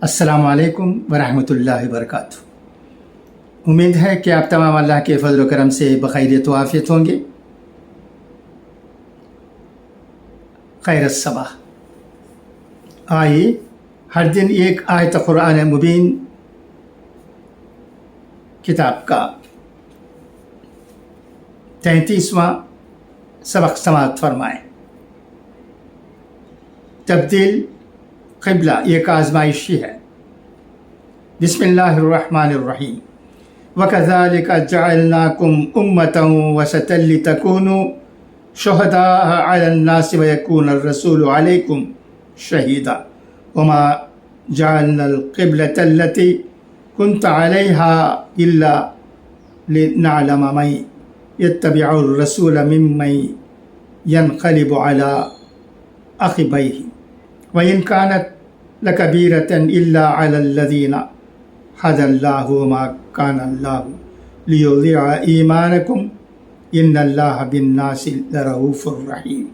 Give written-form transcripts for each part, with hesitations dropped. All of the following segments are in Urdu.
السلام علیکم ورحمۃ اللہ وبرکاتہ۔ امید ہے کہ آپ تمام اللہ کے فضل و کرم سے بخیریت و عافیت ہوں گے۔ خیر الصباح۔ آئیے ہر دن ایک آیت قرآن مبین کتاب کا 33واں سبق سماعت فرمائیں۔ تبدیل قبلہ ایک آزمائشی ہے۔ بسم اللہ الرحمن الرحیم۔ وَكَذَلِكَ جَعَلْنَاكُمْ أُمَّةً وَسَطًا لِتَكُونُوا شُهَدَاءَ عَلَى النَّاسِ وَيَكُونَ الرَّسُولُ عَلَيْكُمْ شَهِيدًا وَمَا جَعَلْنَا الْقِبْلَةَ الَّتِي كُنْتَ عَلَيْهَا إِلَّا لِنَعْلَمَ مَن يَتَّبِعُ الرَّسُولَ مِمَّن يَنقَلِبُ عَلَى عَقِبَيْهِ وَإِنْ كَانَتْ لَكَبِيرَةً إِلَّا عَلَى الَّذِينَ هَدَى اللَّهُ وَمَا كَانَ اللَّهُ لِيُضِيعَ إِيمَانَكُمْ إِنَّ اللَّهَ بِالنَّاسِ لَرَءُوفٌ رَحِيمٌ۔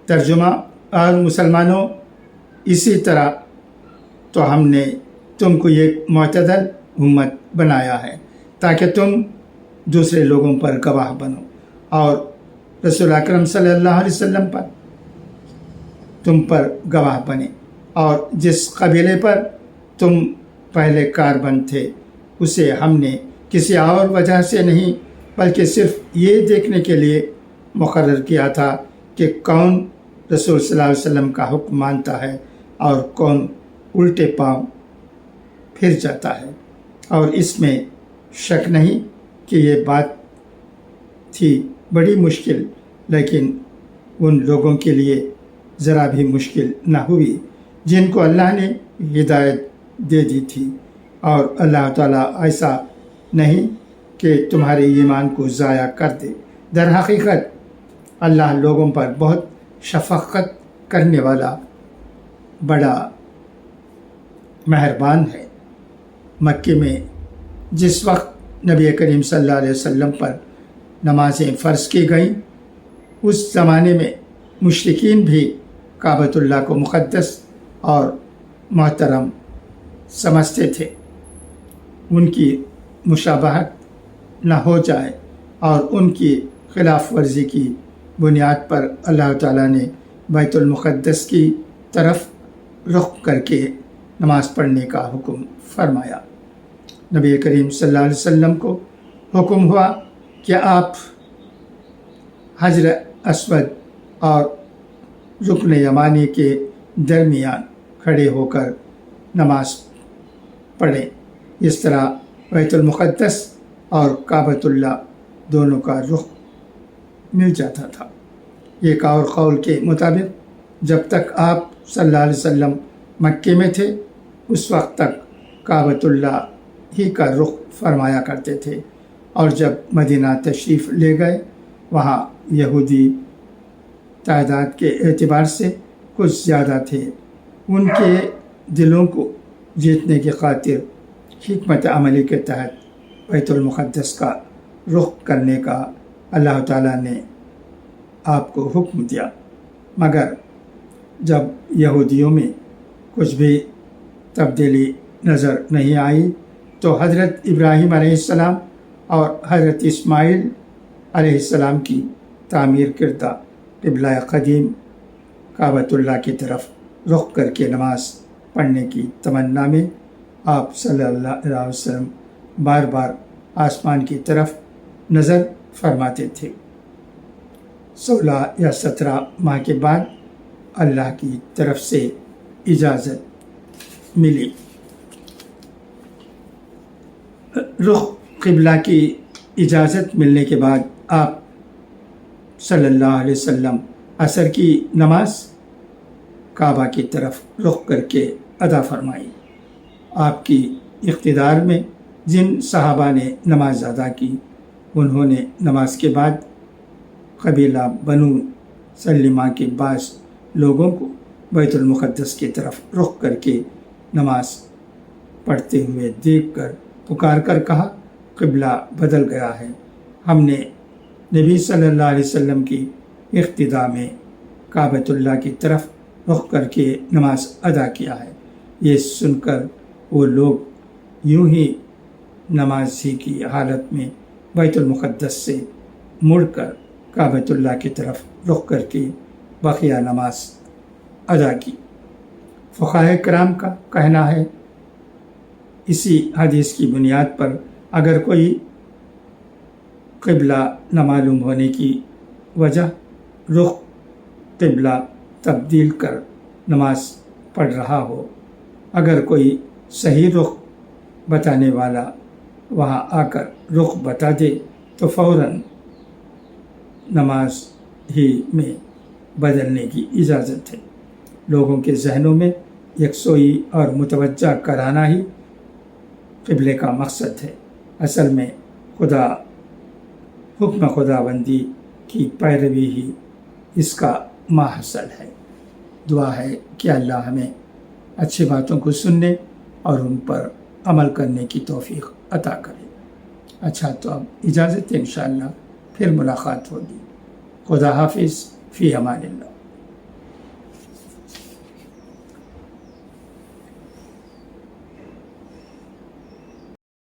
ترجمہ: اور مسلمانوں، اسی طرح تو ہم نے تم کو ایک معتدل امت بنایا ہے تاکہ تم دوسرے لوگوں پر گواہ بنو اور رسول اکرم صلی اللہ علیہ وسلم پر تم پر گواہ بنے، اور جس قبیلے پر تم پہلے کاربند تھے اسے ہم نے کسی اور وجہ سے نہیں بلکہ صرف یہ دیکھنے کے لیے مقرر کیا تھا کہ کون رسول صلی اللہ علیہ وسلم کا حکم مانتا ہے اور کون الٹے پاؤں پھر جاتا ہے، اور اس میں شک نہیں کہ یہ بات تھی بڑی مشکل، لیکن ان لوگوں کے لیے ذرا بھی مشکل نہ ہوئی جن کو اللہ نے ہدایت دے دی تھی، اور اللہ تعالیٰ ایسا نہیں کہ تمہارے ایمان کو ضائع کر دے۔ در حقیقت اللہ لوگوں پر بہت شفقت کرنے والا بڑا مہربان ہے۔ مکے میں جس وقت نبی کریم صلی اللہ علیہ وسلم پر نمازیں فرض کی گئیں، اس زمانے میں مشرکین بھی کعبۃ اللہ کو مقدس اور محترم سمجھتے تھے۔ ان کی مشابہت نہ ہو جائے اور ان کی خلاف ورزی کی بنیاد پر اللہ تعالیٰ نے بیت المقدس کی طرف رخ کر کے نماز پڑھنے کا حکم فرمایا۔ نبی کریم صلی اللہ علیہ وسلم کو حکم ہوا کہ آپ حجر اسود اور رکن یمانی کے درمیان کھڑے ہو کر نماز پڑھیں۔ اس طرح بیت المقدس اور کعبۃ اللہ دونوں کا رخ مل جاتا تھا۔ ایک اور قول کے مطابق جب تک آپ صلی اللہ علیہ وسلم مکے میں تھے اس وقت تک کعبۃ اللہ ہی کا رخ فرمایا کرتے تھے، اور جب مدینہ تشریف لے گئے وہاں یہودی تعداد کے اعتبار سے کچھ زیادہ تھے۔ ان کے دلوں کو جیتنے کی خاطر حکمت عملی کے تحت بیت المقدس کا رخ کرنے کا اللہ تعالیٰ نے آپ کو حکم دیا، مگر جب یہودیوں میں کچھ بھی تبدیلی نظر نہیں آئی تو حضرت ابراہیم علیہ السلام اور حضرت اسماعیل علیہ السلام کی تعمیر کردہ قبلہ قدیم کعبۃ اللہ کی طرف رخ کر کے نماز پڑھنے کی تمنا میں آپ صلی اللہ علیہ وسلم بار بار آسمان کی طرف نظر فرماتے تھے۔ 16 یا 17 ماہ کے بعد اللہ کی طرف سے اجازت ملی۔ رخ قبلہ کی اجازت ملنے کے بعد آپ صلی اللہ علیہ وسلم عصر کی نماز کعبہ کی طرف رخ کر کے ادا فرمائی۔ آپ کی اقتدار میں جن صحابہ نے نماز ادا کی انہوں نے نماز کے بعد قبیلہ بنو سلمہ کے بعض لوگوں کو بیت المقدس کی طرف رخ کر کے نماز پڑھتے ہوئے دیکھ کر پکار کر کہا، قبلہ بدل گیا ہے، ہم نے نبی صلی اللہ علیہ وسلم کی اقتداء میں کعبۃ اللہ کی طرف رخ کر کے نماز ادا کیا ہے۔ یہ سن کر وہ لوگ یوں ہی نمازی کی حالت میں بیت المقدس سے مڑ کر کعبۃ اللہ کی طرف رخ کر کے بقیہ نماز ادا کی۔ فقہائے کرام کا کہنا ہے اسی حدیث کی بنیاد پر اگر کوئی قبلہ نہ معلوم ہونے کی وجہ رخ قبلہ تبدیل کر نماز پڑھ رہا ہو، اگر کوئی صحیح رخ بتانے والا وہاں آ کر رخ بتا دے تو فوراً نماز ہی میں بدلنے کی اجازت ہے۔ لوگوں کے ذہنوں میں یکسوئی اور متوجہ کرانا ہی قبلے کا مقصد ہے۔ اصل میں حکم خداوندی کی پیروی ہی اس کا ماحصل ہے۔ دعا ہے کہ اللہ ہمیں اچھی باتوں کو سننے اور ان پر عمل کرنے کی توفیق عطا کرے۔ اچھا، تو اب اجازت ہے، انشاءاللہ پھر ملاقات ہوگی۔ خدا حافظ، فی امان اللہ۔